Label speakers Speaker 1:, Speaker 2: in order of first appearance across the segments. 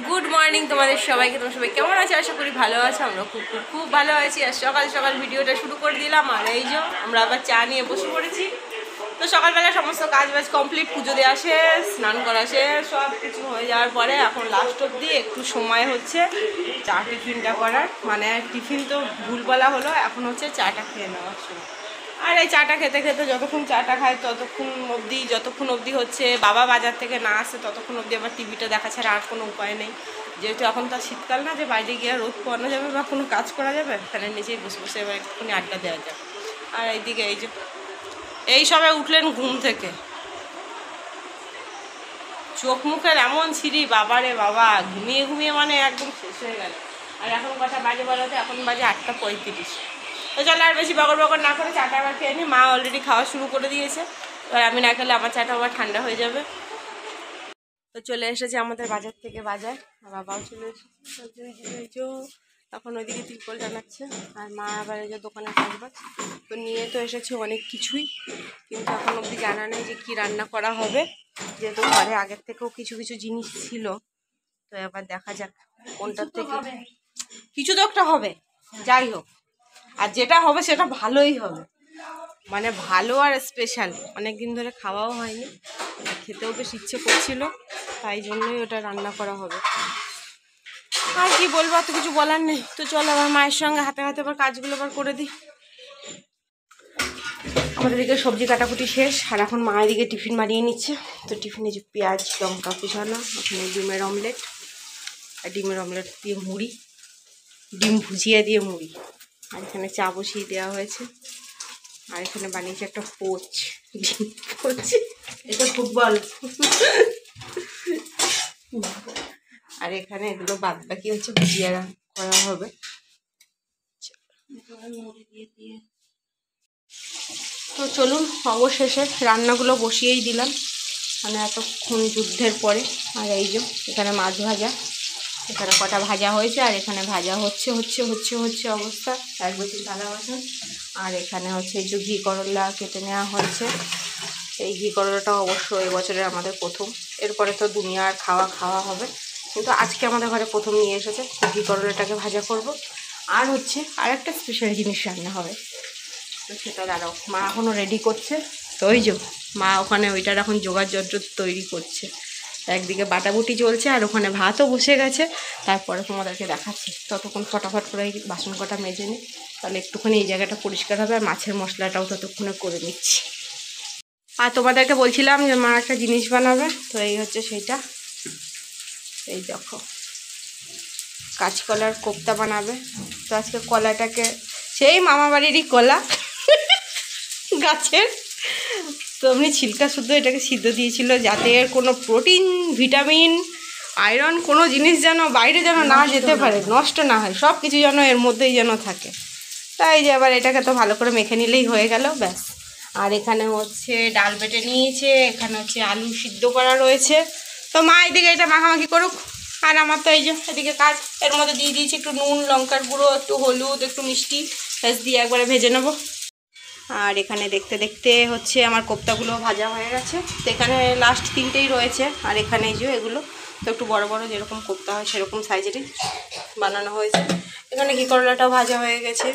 Speaker 1: Good morning তোমাদের সবাইকে। তোমরা সবাই কেমন আছো? আশা করি ভালো আছো। আমরা খুব খুব খুব ভালো আছি। আর সকাল সকাল ভিডিওটা শুরু করে দিলাম। আর এই যে আমরা আবার চা নিয়ে বসে পড়েছি। তো সকালবেলা সমস্ত কাজ বাজ কমপ্লিট, পুজো দেওয়া শেষ, স্নান করা শেষ, সব কিছু হয়ে যাওয়ার পরে এখন লাস্ট অবধি একটু সময় হচ্ছে চা টিফিনটা করার। মানে টিফিন তো ভুল বলা হলো, এখন হচ্ছে চাটা খেয়ে নেওয়ার সময়। আর এই চাটা খেতে খেতে যতক্ষণ চাটা খায় যতক্ষণ অবধি হচ্ছে বাবা বাজার থেকে না আসে ততক্ষণ অবধি আবার টিভিটা দেখা ছাড়া আর কোনো উপায় নেই। যেহেতু এখন তো শীতকাল না যে বাইরে গিয়ে রোদ পোয়ানো যাবে বা কোনো কাজ করা যাবে, ফ্যানের নিচেই বসে বসে এবার একটুখানি আড্ডা দেওয়া যাবে। আর এইদিকে এই যে এই সবাই উঠলেন ঘুম থেকে, চোখ মুখের এমন ছিঁড়ি বাবারে বাবা, ঘুমিয়ে ঘুমিয়ে মানে একদম শেষ হয়ে গেল। আর এখন কটা বাজে বলতে? এখন বাজে 8:35। তো চলো আর বেশি বকর বকর না করে চাটা আবার খেয়ে নিই। মা অলরেডি খাওয়া শুরু করে দিয়েছে, এবার আমি না খেলে আমার চাটা আবার ঠান্ডা হয়ে যাবে। তো চলে এসেছে আমাদের বাজার থেকে বাজার, বাবাও চলে এসেছে। তখন ওইদিকে তিরপল টানাচ্ছে আর মা আবার এই যে দোকানের কাজবাজ তো নিয়ে তো এসেছে অনেক কিছুই, কিন্তু এখন অবধি জানা নেই যে কী রান্না করা হবে। যেহেতু ঘরে আগের থেকেও কিছু কিছু জিনিস ছিল, তো এবার দেখা যাক কোনটার থেকে কিছু তো একটা হবে। যাই হোক, আর যেটা হবে সেটা ভালোই হবে, মানে ভালো আর স্পেশাল। অনেক দিন ধরে খাওয়াও হয়নি, খেতেও বেশ ইচ্ছে করছিল, তাই জন্যই ওটা রান্না করা হবে। আর কি বলবো, তো কিছু বলার নেই। তো চল আবার মায়ের সঙ্গে হাতে হাতে আবার কাজগুলো আবার করে দিই। আমাদের দিকে সবজি কাটাকুটি শেষ, আর এখন মায়ের দিকে টিফিন বানিয়ে নিচ্ছে। তো টিফিনে যে পেঁয়াজ লঙ্কা কুচানো, ওখানে ডিমের অমলেট, আর ডিমের অমলেট দিয়ে মুড়ি, ডিম ভুজিয়া দিয়ে মুড়ি, আর এখানে চা বসিয়ে দেওয়া হয়েছে। আর এখানে বানিয়েছে একটা পোচ, এটা ফুটবল। আর এখানে এগুলো বাদ বাকি হচ্ছে ভুজিয়া করা হবে। তো চলুন, অবশেষে রান্নাগুলো বসিয়েই দিলাম, মানে এতক্ষণ যুদ্ধের পরে। আর এই যে এখানে মাছ ভাজা, এখানে কটা ভাজা হয়েছে, আর এখানে ভাজা হচ্ছে অবস্থা, এক বেশি থালা বাসন। আর এখানে হচ্ছে এই যে ঘি করলা কেটে নেওয়া হয়েছে। এই ঘি করলাটাও অবশ্য এবছরের আমাদের প্রথম, এরপরে তো দুনিয়ার খাওয়া হবে, কিন্তু আজকে আমাদের ঘরে প্রথম নিয়ে এসেছে। ঘি করলাটাকে ভাজা করব, আর হচ্ছে আরেকটা স্পেশাল জিনিস রান্না হবে। তো সেটা দাঁড়াও, মা এখনও রেডি করছে। তো ওই যে মা ওখানে ওইটার এখন যোগাযন্ত্র তৈরি করছে, একদিকে বাটাবুটি চলছে আর ওখানে ভাতও বসে গেছে। তারপরে তোমাদেরকে দেখাচ্ছি, ততক্ষণ ফটাফট করে এই বাসন কটা মেজে নিই, তাহলে একটুখানি এই জায়গাটা পরিষ্কার হবে। আর মাছের মশলাটাও ততক্ষণে করে নিচ্ছি। আর তোমাদেরকে বলছিলাম যে মা একটা জিনিস বানাবে, তো এই হচ্ছে সেইটা। এই দেখো, কাঁচকলার কোপ্তা বানাবে। তো আজকে কলাটাকে, সেই মামা বাড়িরই কলা গাছের, তো এমনি ছিলকা শুদ্ধ এটাকে সিদ্ধ দিয়েছিল, যাতে এর কোনো প্রোটিন ভিটামিন আয়রন কোনো জিনিস যেন বাইরে যেন না যেতে পারে, নষ্ট না হয়, সব কিছু যেন এর মধ্যেই যেন থাকে। তাই যে আবার এটাকে তো ভালো করে মেখে নিলেই হয়ে গেল, ব্যাস। আর এখানে হচ্ছে ডাল বেটে নিয়েছে, এখানে হচ্ছে আলু সিদ্ধ করা রয়েছে। তো মা এদিকে এটা মাখামাখি করুক, আর আমার তো এই যে এদিকে কাজ। এর মধ্যে দিয়ে দিয়েছি একটু নুন, লঙ্কার গুঁড়ো, একটু হলুদ, একটু মিষ্টি, ব্যাস দিয়ে একবারে ভেজে নেবো। আর এখানে দেখতে দেখতে হচ্ছে আমার কোপ্তাগুলো ভাজা হয়ে গেছে। তো এখানে লাস্ট 3টেই রয়েছে, আর এখানে এই যে এগুলো তো একটু বড় বড় যেরকম কোপ্তা হয় সেরকম সাইজেরই বানানো হয়েছে। এখানে ঘি করলাটাও ভাজা হয়ে গেছে।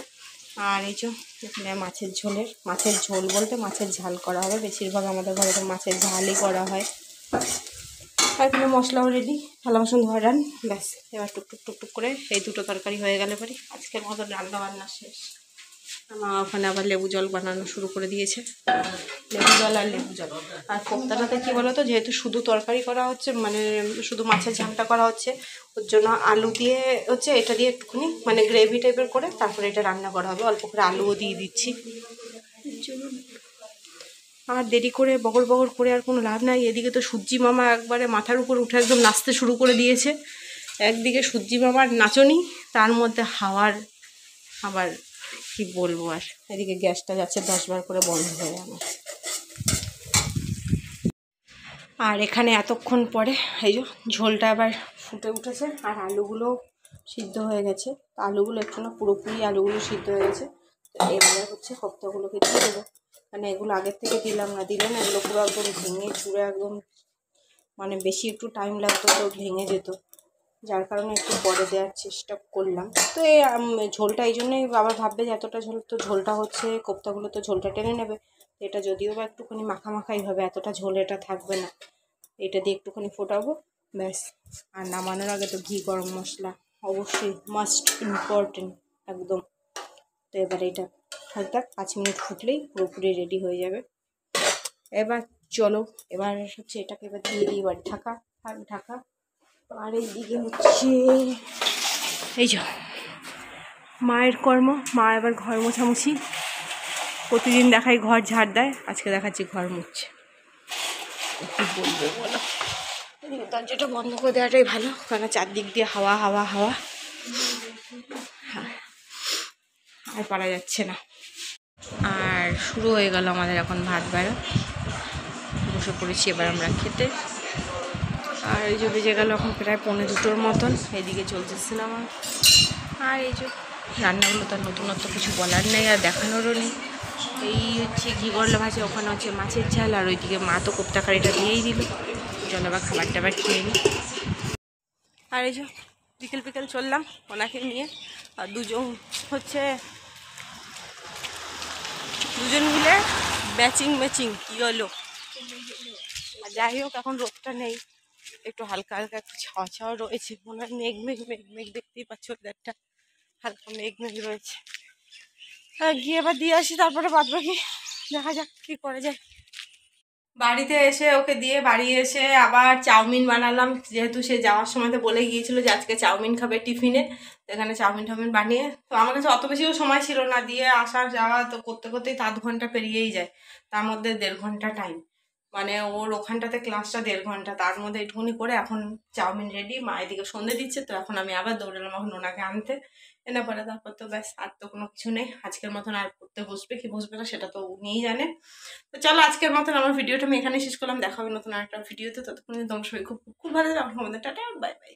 Speaker 1: আর এই যে এখানে মাছের ঝোল বলতে মাছের ঝাল করা হবে, বেশিরভাগ আমাদের ঘরে তো মাছের ঝালই করা হয়। আর এখানে মশলাও রেডি, থালা বাসন ধোয়া রান, ব্যাস। এবার টুকটুক করে এই দুটো তরকারি হয়ে গেলে পারি আজকের মতো রান্না বান্না শেষ। মা ওখানে আবার লেবু জল বানানো শুরু করে দিয়েছে, লেবু জল আর লেবু জল। আর কোপ্তাটাতে কী বলো তো, যেহেতু শুধু তরকারি করা হচ্ছে, মানে শুধু মাছের ঝালটা করা হচ্ছে, ওর জন্য আলু দিয়ে হচ্ছে এটা দিয়ে একটুখানি মানে গ্রেভি টাইপের করে তারপরে এটা রান্না করা হবে। অল্প করে আলুও দিয়ে দিচ্ছি। আর দেরি করে বগর করে আর কোনো লাভ নাই। এদিকে তো সূর্যি মামা একবারে মাথার উপর উঠে একদম নাচতে শুরু করে দিয়েছে। একদিকে সূর্যি মামার নাচনি, তার মধ্যে হাওয়ার আবার কি বলবো। আর এদিকে গ্যাসটা যাচ্ছে 10 বার করে বন্ধ হয়ে আমার। আর এখানে এতক্ষণ পরে এই যে ঝোলটা আবার ফুটে উঠেছে, আর আলুগুলো সিদ্ধ হয়ে গেছে। আলুগুলো একটু না, পুরোপুরি আলুগুলো সিদ্ধ হয়ে গেছে। তো এবারে হচ্ছে কোপ্তাগুলোকে দিয়ে দেবো, মানে এগুলো আগের থেকে দিলাম না, দিলে না এগুলো পুরো একদম ভেঙে চুড়ে একদম, মানে বেশি একটু টাইম লাগতো তো ভেঙে যেত। যার কারণে একটু পরে দেওয়ার চেষ্টা করলাম। তো এই ঝোলটা এই জন্যই আবার ভাববে যে এতটা ঝোল, তো ঝোলটা হচ্ছে কোপ্তাগুলো তো ঝোলটা টেনে নেবে। এটা যদিও বা একটুখানি মাখামাখাই হবে, এতটা ঝোল এটা থাকবে না। এটা দিয়ে একটুখানি ফোটাবো ব্যাস। আর নামানোর আগে তো ঘি গরম মশলা অবশ্যই মাস্ট ইম্পর্টেন্ট একদম। তো এবার এটা হালকা 5 মিনিট ফুটলেই পুরোপুরি রেডি হয়ে যাবে। এবার চলো এবার হচ্ছে এটাকে এবার দিয়ে দিই, এবার ঢাকা ঢাকা। আর এইদিকে হচ্ছে এই যে মায়ের কর্ম, মা এবার ঘর মোছামুছি। প্রতিদিন দেখাই ঘর ঝাড় দেয়, আজকে দেখাচ্ছি ঘর মুছছে। কি বলবো বলো, দরজাটা বন্ধ করে দেওয়াটাই ভালো, কারণ চারদিক দিয়ে হাওয়া হাওয়া হাওয়া, আর পারা যাচ্ছে না। আর শুরু হয়ে গেল আমাদের এখন ভাত বেড়া, বসে পড়েছি এবার আমরা খেতে। আর এই যে বেজে গেল এখন প্রায় 1:45 মতন, এদিকে চলছে সিনেমা। আর এই যে রান্নাগুলো তার নতুনত্ব কিছু বলার নেই আর দেখানোরও নেই। এই হচ্ছে ঘি গরলা ভাজা, ওখানে হচ্ছে মাছের ঝাল, আর ওইদিকে মা তো কোপ্তা কারিটা দিয়েই দিল। চলো আবার খাবার টাবার খেয়ে নিই। আর এই যে বিকেল বিকেল চললাম ওনাকে নিয়ে, আর দুজন মিলে ম্যাচিং কি হলো। আর যাই হোক এখন রোদটা নেই, একটু হালকা হালকা একটু ছাওয়া ছাওয়া রয়েছে, মনে হয় মেঘ দেখতেই পাচ্ছ, ওদেরটা হালকা মেঘ রয়েছে। গিয়ে এবার দিয়ে আসি, তারপরে বাদ বাকি দেখা যাক কি করে যায়। বাড়িতে এসে ওকে দিয়ে বাড়ি এসে আবার চাউমিন বানালাম, যেহেতু সে যাওয়ার সময় তো বলে গিয়েছিল যে আজকে চাউমিন খাবে টিফিনে। তো এখানে চাউমিন টাউমিন বানিয়ে, তো আমার কাছে অত বেশিও সময় ছিল না, দিয়ে আসা যাওয়া তো করতে করতেই 7 ঘন্টা পেরিয়েই যায়, তার মধ্যে 1.5 ঘন্টা টাইম, মানে ওর ওখানটাতে ক্লাসটা 1.5 ঘন্টা, তার মধ্যে একটুখানি করে এখন চাউমিন রেডি। মা এদিকে সন্ধে দিচ্ছে, তো এখন আমি আবার দৌড়ালাম এখন ওনাকে আনতে, এনে পরে তারপর তো ব্যাস আর তো কোনো কিছু নেই। আজকের মতন আর পড়তে বসবে কি বসবে না সেটা তো উনিই জানে। তো চলো আজকের মতন আমার ভিডিওটা আমি এখানে শেষ করলাম, দেখা হবে নতুন আরেকটা ভিডিওতে। ততক্ষণ তোমার সবাই খুব খুব ভালো থাকো, আমাদের টাটা বাই বাই।